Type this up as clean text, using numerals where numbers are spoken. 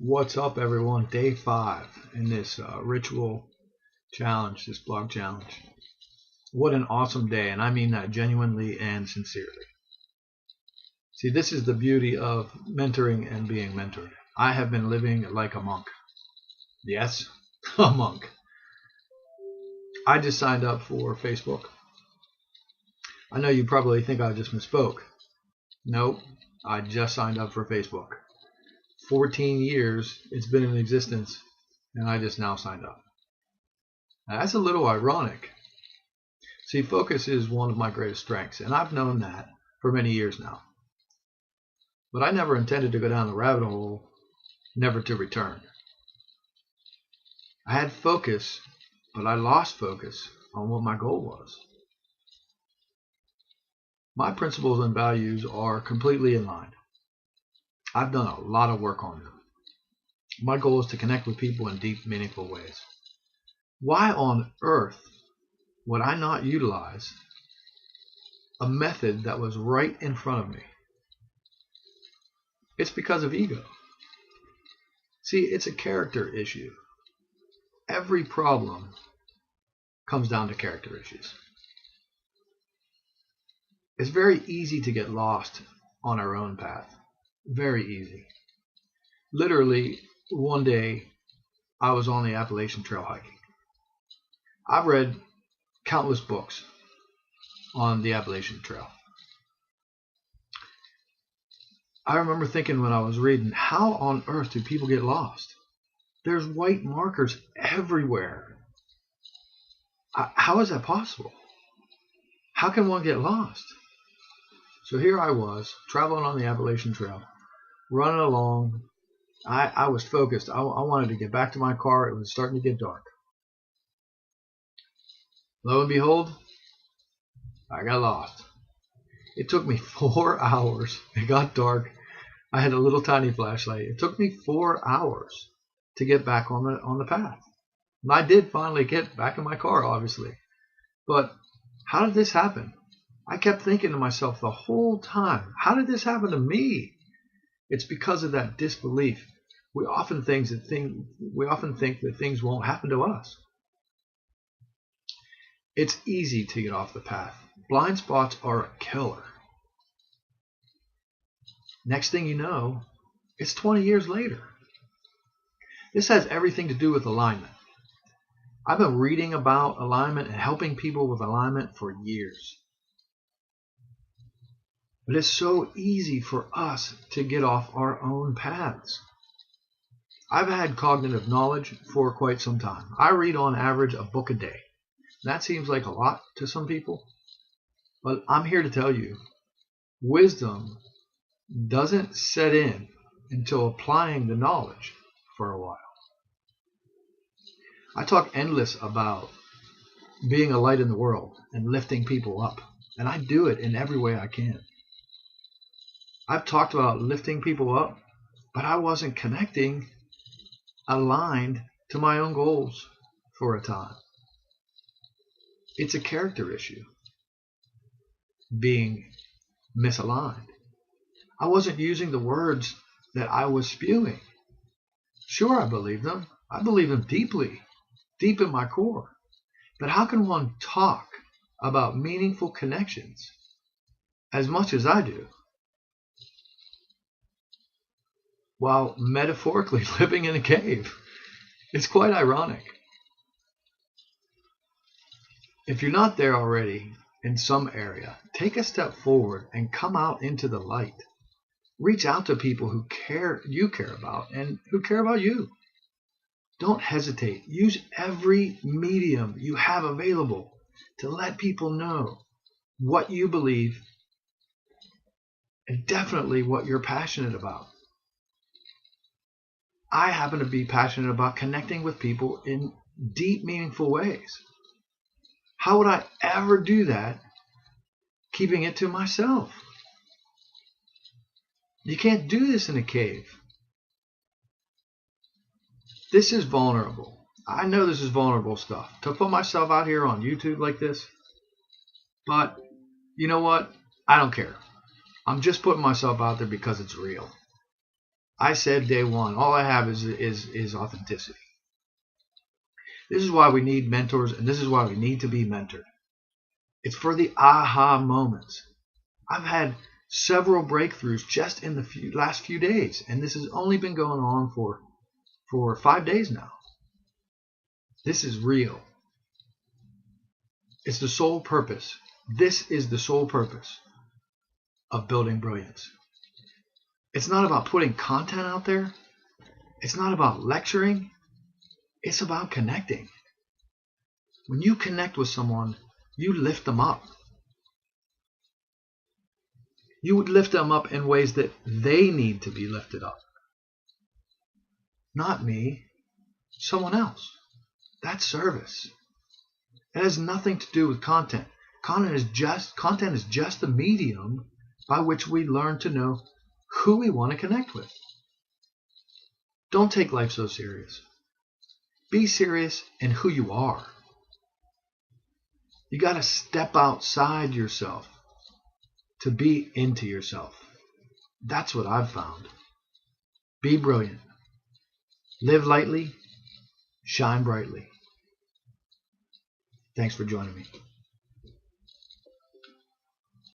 What's up, everyone? Day 5 in this ritual challenge, this blog challenge. What an awesome day, and I mean that genuinely and sincerely. See, this is the beauty of mentoring and being mentored. I have been living like a monk. Yes, a monk. I just signed up for Facebook. I know you probably think I just misspoke. Nope, I just signed up for Facebook. 14 years it's been in existence, and I just now signed up. Now, that's a little ironic. See, focus is one of my greatest strengths, and I've known that for many years now. But I never intended to go down the rabbit hole, never to return. I had focus, but I lost focus on what my goal was. My principles and values are completely in line. I've done a lot of work on them. My goal is to connect with people in deep, meaningful ways. Why on earth would I not utilize a method that was right in front of me? It's because of ego. See, it's a character issue. Every problem comes down to character issues. It's very easy to get lost on our own path. Very easy. Literally, one day I was on the Appalachian Trail hiking. I've read countless books on the Appalachian Trail. I remember thinking when I was reading, how on earth do people get lost? There's white markers everywhere. How is that possible? How can one get lost? So here I was, traveling on the Appalachian Trail, running along. I was focused. I wanted to get back to my car. It was starting to get dark. Lo and behold, I got lost. It took me 4 hours. It got dark. I had a little tiny flashlight. It took me 4 hours to get back on the path. And I did finally get back in my car, obviously. But how did this happen? I kept thinking to myself the whole time, how did this happen to me? It's because of that disbelief. We often think that things won't happen to us. It's easy to get off the path. Blind spots are a killer. Next thing you know, it's 20 years later. This has everything to do with alignment. I've been reading about alignment and helping people with alignment for years. But it's so easy for us to get off our own paths. I've had cognitive knowledge for quite some time. I read on average a book a day. That seems like a lot to some people, but I'm here to tell you, wisdom doesn't set in until applying the knowledge for a while. I talk endless about being a light in the world and lifting people up, and I do it in every way I can. I've talked about lifting people up, but I wasn't connecting, aligned to my own goals for a time. It's a character issue, being misaligned. I wasn't using the words that I was spewing. Sure, I believe them. I believe them deeply, deep in my core. But how can one talk about meaningful connections as much as I do, while metaphorically living in a cave? It's quite ironic. If you're not there already in some area, take a step forward and come out into the light. Reach out to people who you care about and who care about you. Don't hesitate. Use every medium you have available to let people know what you believe and definitely what you're passionate about. I happen to be passionate about connecting with people in deep, meaningful ways. How would I ever do that keeping it to myself? You can't do this in a cave. This is vulnerable. I know this is vulnerable stuff. To put myself out here on YouTube like this, but you know what? I don't care. I'm just putting myself out there because it's real. I said day one, all I have is authenticity. This is why we need mentors, and this is why we need to be mentored. It's for the aha moments. I've had several breakthroughs just in the last few days, and this has only been going on for 5 days now. This is real. It's the sole purpose. This is the sole purpose of building brilliance. It's not about putting content out there. It's not about lecturing. It's about connecting. When you connect with someone, you lift them up. You would lift them up in ways that they need to be lifted up. Not me, someone else. That's service. It has nothing to do with content. Content is just the medium by which we learn to know who we want to connect with. Don't take life so serious. Be serious in who you are. You got to step outside yourself to be into yourself. That's what I've found. Be brilliant. Live lightly. Shine brightly. Thanks for joining me.